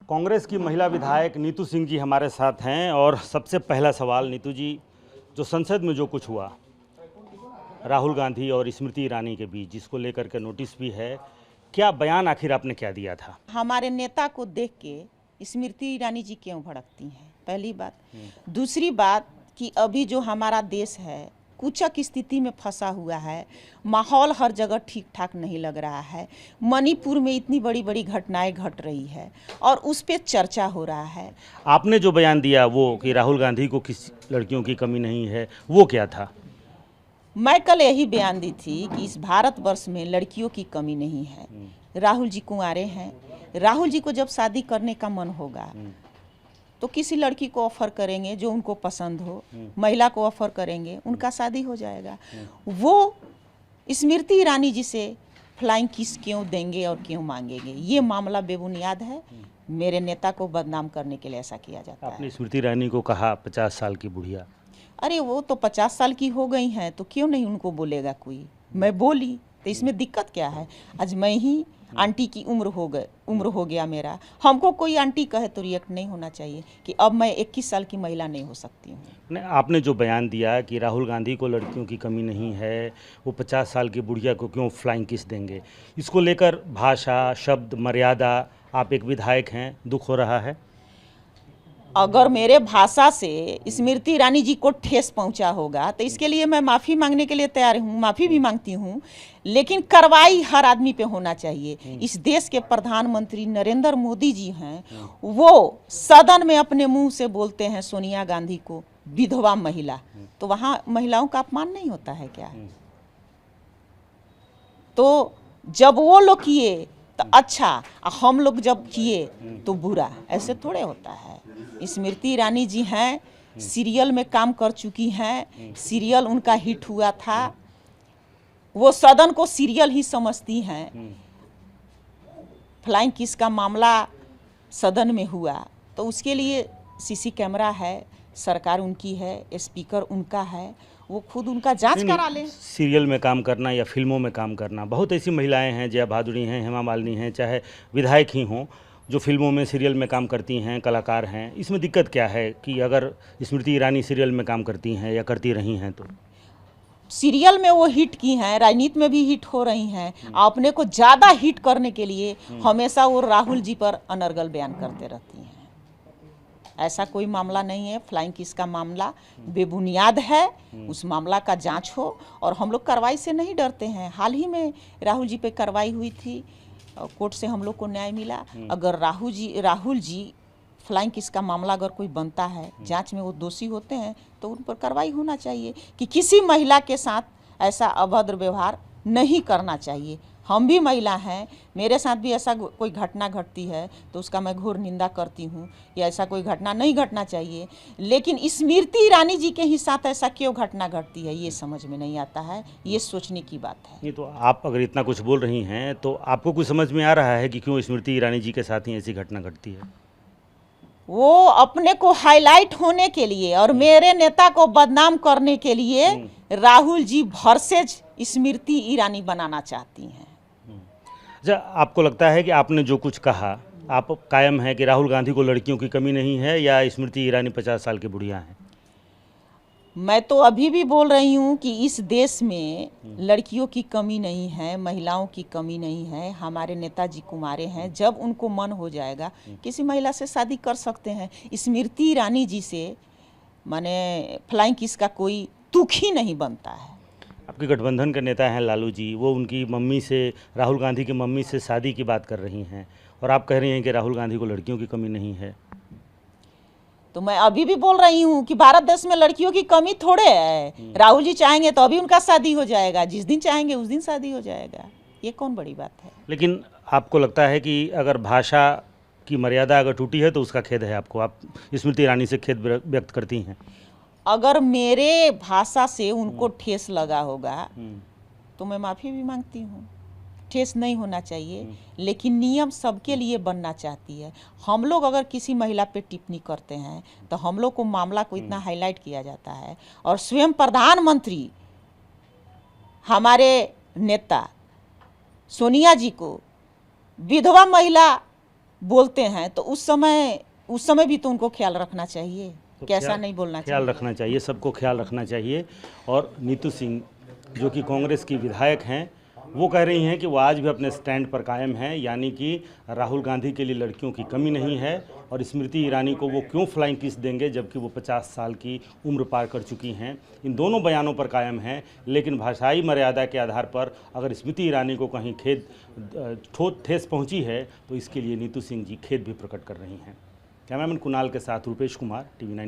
कांग्रेस की महिला विधायक नीतू सिंह जी हमारे साथ हैं और सबसे पहला सवाल नीतू जी, जो संसद में जो कुछ हुआ राहुल गांधी और स्मृति ईरानी के बीच, जिसको लेकर के नोटिस भी है, क्या बयान आखिर आपने क्या दिया था? हमारे नेता को देख के स्मृति ईरानी जी क्यों भड़कती हैं, पहली बात। दूसरी बात कि अभी जो हमारा देश है कुचक स्थिति में फंसा हुआ है, माहौल हर जगह ठीक ठाक नहीं लग रहा है। मणिपुर में इतनी बड़ी बड़ी घटनाएं घट रही है और उस पर चर्चा हो रहा है। आपने जो बयान दिया वो कि राहुल गांधी को किस लड़कियों की कमी नहीं है, वो क्या था? मैं कल यही बयान दी थी कि इस भारतवर्ष में लड़कियों की कमी नहीं है। राहुल जी कुंवारे हैं, राहुल जी को जब शादी करने का मन होगा तो किसी लड़की को ऑफर करेंगे जो उनको पसंद हो, महिला को ऑफर करेंगे, उनका शादी हो जाएगा। वो स्मृति ईरानी जी से फ्लाइंग किस क्यों देंगे और क्यों मांगेंगे? ये मामला बेबुनियाद है। मेरे नेता को बदनाम करने के लिए ऐसा किया जाता है। आपने स्मृति ईरानी को कहा 50 साल की बुढ़िया। अरे वो तो 50 साल की हो गई हैं तो क्यों नहीं उनको बोलेगा कोई? मैं बोली तो इसमें दिक्कत क्या है? आज मैं ही आंटी की उम्र हो गया मेरा, हमको कोई आंटी कहे तो रिएक्ट नहीं होना चाहिए कि अब मैं 21 साल की महिला नहीं हो सकती हूँ। नहीं, आपने जो बयान दिया कि राहुल गांधी को लड़कियों की कमी नहीं है, वो 50 साल की बुढ़िया को क्यों फ्लाइंग किस देंगे, इसको लेकर भाषा, शब्द, मर्यादा, आप एक विधायक हैं, दुख हो रहा है? अगर मेरे भाषा से स्मृति ईरानी जी को ठेस पहुंचा होगा तो इसके लिए मैं माफ़ी मांगने के लिए तैयार हूँ, माफ़ी भी मांगती हूँ, लेकिन कार्रवाई हर आदमी पे होना चाहिए। इस देश के प्रधानमंत्री नरेंद्र मोदी जी हैं, वो सदन में अपने मुंह से बोलते हैं सोनिया गांधी को विधवा महिला, तो वहाँ महिलाओं का अपमान नहीं होता है क्या? तो जब वो लोग किए तो अच्छा, हम लोग जब किए तो बुरा, ऐसे थोड़े होता है। स्मृति ईरानी जी हैं, सीरियल में काम कर चुकी हैं, सीरियल उनका हिट हुआ था, वो सदन को सीरियल ही समझती हैं। फ्लाइंग किस का मामला सदन में हुआ तो उसके लिए सीसी कैमरा है, सरकार उनकी है, स्पीकर उनका है, वो खुद उनका जांच करा ले। सीरियल में काम करना या फिल्मों में काम करना, बहुत ऐसी महिलाएं हैं, जया भादुड़ी हैं, हेमा मालिनी हैं, चाहे विधायक ही हों, जो फिल्मों में सीरियल में काम करती हैं, कलाकार हैं। इसमें दिक्कत क्या है कि अगर स्मृति ईरानी सीरियल में काम करती हैं या करती रही हैं तो? सीरियल में वो हिट की हैं, राजनीति में भी हिट हो रही हैं, अपने को ज़्यादा हिट करने के लिए हमेशा वो राहुल जी पर अनर्गल बयान करते रहती हैं। ऐसा कोई मामला नहीं है। फ्लाइंग किस का मामला बेबुनियाद है, उस मामला का जांच हो और हम लोग कार्रवाई से नहीं डरते हैं। हाल ही में राहुल जी पे कार्रवाई हुई थी, कोर्ट से हम लोग को न्याय मिला। अगर राहुल जी फ्लाइंग किस का मामला अगर कोई बनता है, जांच में वो दोषी होते हैं तो उन पर कार्रवाई होना चाहिए कि किसी महिला के साथ ऐसा अभद्र व्यवहार नहीं करना चाहिए। हम भी महिला हैं, मेरे साथ भी ऐसा कोई घटना घटती है तो उसका मैं घोर निंदा करती हूँ कि ऐसा कोई घटना नहीं घटना चाहिए, लेकिन स्मृति ईरानी जी के ही साथ ऐसा क्यों घटना घटती है ये समझ में नहीं आता है। ये सोचने की बात है। ये तो आप अगर इतना कुछ बोल रही हैं तो आपको कुछ समझ में आ रहा है कि क्यों स्मृति ईरानी जी के साथ ही ऐसी घटना घटती है? वो अपने को हाईलाइट होने के लिए और मेरे नेता को बदनाम करने के लिए राहुल जी वर्सेज स्मृति ईरानी बनाना चाहती हैं। अच्छा, आपको लगता है कि आपने जो कुछ कहा, आप कायम है कि राहुल गांधी को लड़कियों की कमी नहीं है या स्मृति ईरानी 50 साल की बुढ़िया हैं? मैं तो अभी भी बोल रही हूँ कि इस देश में लड़कियों की कमी नहीं है, महिलाओं की कमी नहीं है। हमारे नेताजी कुमारे हैं, जब उनको मन हो जाएगा किसी महिला से शादी कर सकते हैं। स्मृति ईरानी जी से माने फ्लाइंग किस का कोई तुक ही नहीं बनता है। आपके गठबंधन के नेता हैं लालू जी, वो उनकी मम्मी से, राहुल गांधी की मम्मी से शादी की बात कर रही हैं और आप कह रही हैं कि राहुल गांधी को लड़कियों की कमी नहीं है। तो मैं अभी भी बोल रही हूँ कि भारत देश में लड़कियों की कमी थोड़े है। राहुल जी चाहेंगे तो अभी उनका शादी हो जाएगा, जिस दिन चाहेंगे उस दिन शादी हो जाएगा, ये कौन बड़ी बात है। लेकिन आपको लगता है कि अगर भाषा की मर्यादा अगर टूटी है तो उसका खेद है आपको, आप स्मृति ईरानी से खेद व्यक्त करती हैं? अगर मेरे भाषा से उनको ठेस लगा होगा तो मैं माफ़ी भी मांगती हूँ। ठेस नहीं होना चाहिए, लेकिन नियम सबके लिए बनना चाहती है। हम लोग अगर किसी महिला पे टिप्पणी करते हैं तो हम लोग को मामला को इतना हाईलाइट किया जाता है और स्वयं प्रधानमंत्री हमारे नेता सोनिया जी को विधवा महिला बोलते हैं तो उस समय भी तो उनको ख्याल रखना चाहिए, तो कैसा नहीं बोलना ख्याल चाहिए। रखना चाहिए, सबको ख्याल रखना चाहिए। और नीतू सिंह जो कि कांग्रेस की विधायक हैं, वो कह रही हैं कि वो आज भी अपने स्टैंड पर कायम हैं, यानी कि राहुल गांधी के लिए लड़कियों की कमी नहीं है और स्मृति ईरानी को वो क्यों फ्लाइंग किस देंगे जबकि वो 50 साल की उम्र पार कर चुकी हैं। इन दोनों बयानों पर कायम हैं, लेकिन भाषाई मर्यादा के आधार पर अगर स्मृति ईरानी को कहीं ठेस पहुंची है तो इसके लिए नीतू सिंह जी खेद भी प्रकट कर रही हैं। कैमरामैन कुणाल के साथ रूपेश कुमार, TV9।